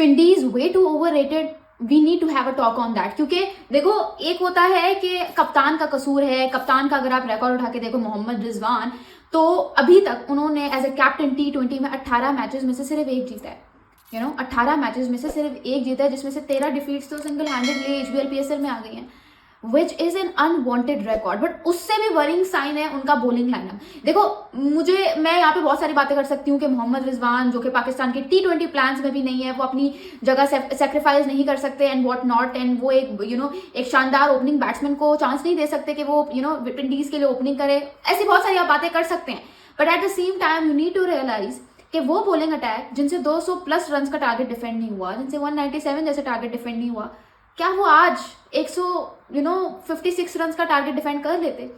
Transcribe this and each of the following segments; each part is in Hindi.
स्पिंडीज way too overrated, we need to have a talk on that. क्योंकि देखो, एक होता है कि कप्तान का कसूर है, कप्तान का अगर आप रिकॉर्ड उठा के देखो मोहम्मद रिजवान, तो अभी तक उन्होंने एज ए कैप्टन T20 में 18 मैचेस में से सिर्फ एक जीता है। 18 मैचेस में से सिर्फ एक जीता है, जिसमें से 13 डिफीट्स तो सिंगल हैंडेडली HBL PSL में आ गई हैं, which is an unwanted record. But उससे भी वरिंग साइन है उनका बॉलिंग लाइनअप। देखो, मैं यहाँ पे बहुत सारी बातें कर सकती हूँ कि मोहम्मद रिजवान जो कि पाकिस्तान के T20 प्लान्स में भी नहीं है, वो अपनी जगह सेक्रीफाइस नहीं कर सकते एंड वॉट नॉट, एंड वो एक शानदार ओपनिंग बैट्समैन को चांस नहीं दे सकते कि वो विंडीज के लिए ओपनिंग करे। ऐसी बहुत सारी आप बातें कर सकते हैं, but at the same time you need to realise कि वो बॉलिंग अटैक जिनसे 200 प्लस रन का टारगेट डिफेंड नहीं हुआ, जिनसे 197 जैसे टारगेट डिफेंड नहीं हुआ, क्या वो आज 156 रन का टारगेट डिफेंड कर लेते?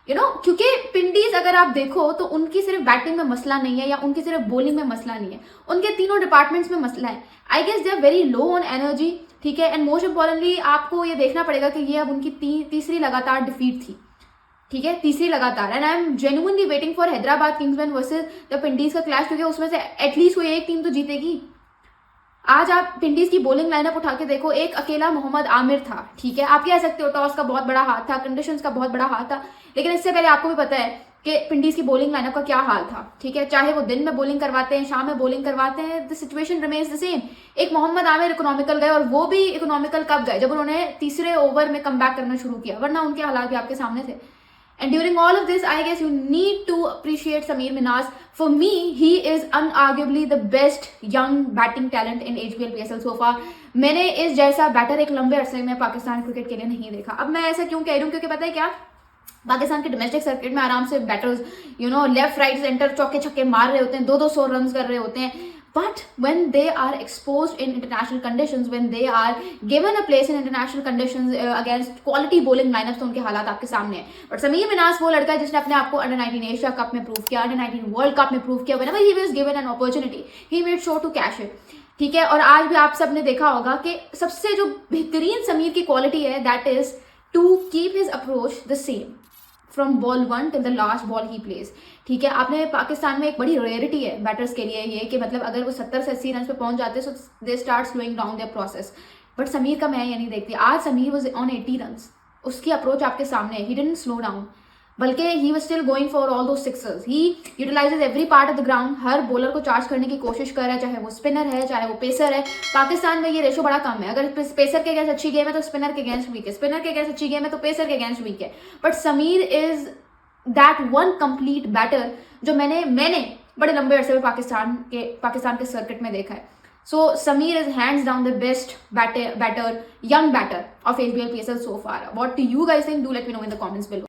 क्योंकि पिंडीज अगर आप देखो तो उनकी सिर्फ बैटिंग में मसला नहीं है या उनकी सिर्फ बॉलिंग में मसला नहीं है, उनके तीनों डिपार्टमेंट्स में मसला है। I guess they are very low on energy, ठीक है। एंड मोस्ट इंपॉर्टेंटली आपको ये देखना पड़ेगा कि ये अब उनकी तीसरी लगातार डिफीट थी, ठीक है, तीसरी लगातार। And I am genuinely waiting for Hyderabad Kingsmen versus the Pindiz का क्लैश, क्योंकि उसमें से एटलीस्ट कोई एक टीम तो जीतेगी। आज आप पिंडीज की बॉलिंग लाइनअप उठा के देखो, एक अकेला मोहम्मद आमिर था, ठीक है। आप कह सकते हो टॉस का बहुत बड़ा हाथ था, कंडीशंस का बहुत बड़ा हाथ था, लेकिन इससे पहले आपको भी पता है कि पिंडीज की बॉलिंग लाइनअप का क्या हाल था, ठीक है। चाहे वो दिन में बॉलिंग करवाते हैं, शाम में बॉलिंग करवाते हैं, the situation remains the same. एक मोहम्मद आमिर इकोनॉमिकल गए, और वो भी इकोनॉमिकल कब गए? जब उन्होंने तीसरे ओवर में कम बैक करना शुरू किया, वरना उनके हालात भी आपके सामने थे। And during all of this, I guess you need to appreciate Sameer Minhas. For me, he is unarguably the best young batting talent in HBL PSL so far. मैंने इस जैसा बैटर एक लंबे अरसे में पाकिस्तान क्रिकेट के लिए नहीं देखा। अब मैं ऐसा क्यों कह रही हूँ? क्योंकि पता है क्या, पाकिस्तान के डोमेस्टिक सर्किट में आराम से बैटर्स लेफ्ट राइट सेंटर चौके छक्के मार रहे होते हैं, 200 रन कर रहे होते हैं। But when they are exposed in international conditions, when they are given a place in international conditions against quality bowling lineups, तो उनके हालात आपके सामने हैं। बट समीर मिनास वो लड़का है जिसने अपने आप को अंडर 19 एशिया कप में प्रूव किया, अंडर 19 वर्ल्ड कप में प्रूव किया। whenever he was given an opportunity, he made sure to cash it, ठीक है। और आज भी आप सब ने देखा होगा कि सबसे जो बेहतरीन समीर की क्वालिटी है, that is to keep his approach the same from ball 1 till the last ball he plays, ठीक है। आपने पाकिस्तान में एक बड़ी रेयरिटी है बैटर्स के लिए ये कि मतलब अगर वो 70 से 80 रन पे पहुंच जाते हैं तो they start slowing down their process. But Sameer का मैं ये नहीं देखती। आज समीर वाज ऑन 80 रन, उसकी अप्रोच आपके सामने है, ही डिडंट स्लो डाउन, बल्कि he was still going for all those Sixers. He utilises every part of the ground, her bowler को चार्ज करने की कोशिश कर रहा है, चाहे वो स्पिनर है चाहे वो पेसर है। पाकिस्तान में ये रेशो बड़ा कम है, अगर पेसर के अगेंस्ट अच्छी गेम है तो स्पिनर के अगेंस्ट वीक है, स्पिनर के अगेंस्ट अच्छी गेम है तो पेसर के अगेंस्ट वीक है। But Sameer is that one complete batter जो मैंने बड़े लंबे अरसे में पाकिस्तान के सर्किट में देखा है। So Sameer is hands down the best batter, young batter of HBL PSL so far. What do you guys think? Do let me know in the comments below.